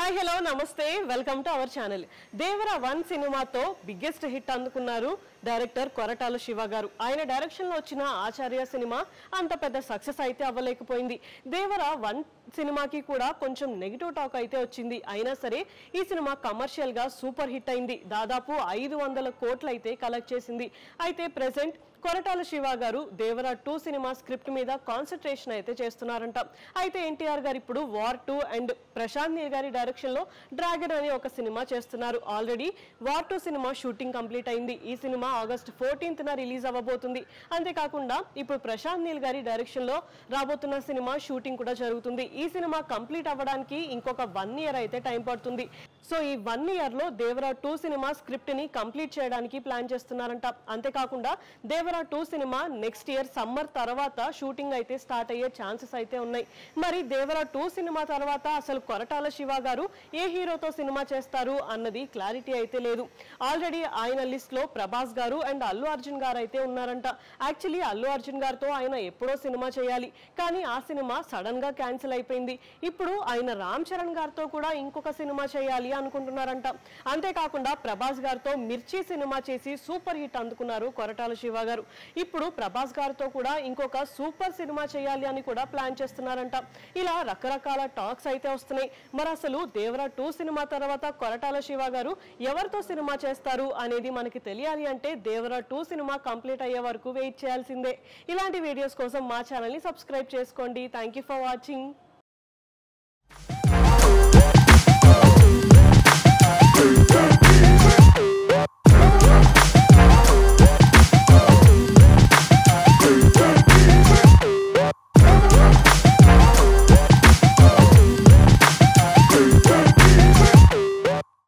Hi hello నమస్తే welcome to our channel. దేవర 1 సినిమాతో biggest hit అందుకున్నారు డైరెక్టర్ కొరటాల శివ గారు. ఆయన డైరెక్షన్ లో వచ్చిన ఆచార్య సినిమా అంత పెద్ద సక్సెస్ అయితే అవ్వలేకపోయింది. దేవర 1 సినిమాకి కూడా కొంచెం నెగిటివ్ టాక్ అయితే వచ్చింది. అయినా సరే ఈ సినిమా కమర్షియల్ గా సూపర్ హిట్ అయింది. దాదాపు 500 కోట్లు అయితే కలెక్ట్ చేసింది. అయితే ప్రెసెంట్ కొరటాల శివ గారు దేవర 2 సినిమా స్క్రిప్ట్ మీద కాన్సన్ట్రేషన్ అయితే చేస్తున్నారంట. అయితే ఎన్టీఆర్ గారు ఇప్పుడు వార్ 2 అండ్ ప్రశాంత్ నీల్ గారి డైరెక్షన్ లో డ్రాగన్ అనే ఒక సినిమా చేస్తున్నారు. Already war 2 cinema shooting complete అయింది. ఈ సినిమా ఆగస్ట్ 14th రిలీజ్ అవ్వబోతుంది. అంతేకాకుండా ఇప్పుడు ప్రశాంత్ నీల్ గారి డైరెక్షన్ లో రాబోతున్న సినిమా షూటింగ్ కూడా జరుగుతుంది. ఈ సినిమా కంప్లీట్ అవ్వడానికి ఇంకొక 1 year అయితే టైం పడుతుంది. సో ఈ 1 year లో దేవర 2 సినిమా స్క్రిప్ట్ ని కంప్లీట్ చేయడానికి ప్లాన్ చేస్తున్నారంట. అంతేకాకుండా దేవర 2 సినిమా నెక్స్ట్ ఇయర్ సమ్మర్ తర్వాత షూటింగ్ అయితే స్టార్ట్ అయ్యే ఛాన్సెస్ అయితే ఉన్నాయి. మరి దేవర 2 సినిమా తర్వాత అసలు కొరటాల శివ గారు ఏ హీరోతో సినిమా చేస్తారు అన్నది క్లారిటీ అయితే లేదు. ఆల్రెడీ ఆయన లిస్ట్ లో ప్రభాస్ గారు అండ్ అల్లు అర్జున్ గారు అయితే ఉన్నారంట. యాక్చువల్లీ అల్లు అర్జున్ గారితో ఆయన ఎప్పుడో సినిమా చేయాలి, కానీ ఆ సినిమా సడన్ గా క్యాన్సిల్ అయిపోయింది. ఇప్పుడు ఆయన రామ్ చరణ్ గారితో కూడా ఇంకొక సినిమా చేయాలి అనుకుంటున్నారంట. అంతేకాకుండా ప్రభాస్ గారితో మిర్చి సినిమా చేసి సూపర్ హిట్ అందుకున్నారు కొరటాల శివ గారు. ఇప్పుడు ప్రభాస్ గారితో కూడా ఇంకొక సూపర్ సినిమా చేయాలి అని కూడా ప్లాన్ చేస్తున్నారంట. ఇలా రకరకాల టాక్స్ అయితే వస్తున్నాయి. మరి అసలు దేవర 2 సినిమా తర్వాత కొరటాల శివ గారు ఎవరితో సినిమా చేస్తారు అనేది మనకి తెలియాలి అంటే దేవర 2 సినిమా కంప్లీట్ అయ్యే వరకు వెయిట్ చేయాల్సిందే. ఇలాంటి వీడియోస్ కోసం మా ఛానల్ ని సబ్స్క్రైబ్ చేసుకోండి. Thank you for watching.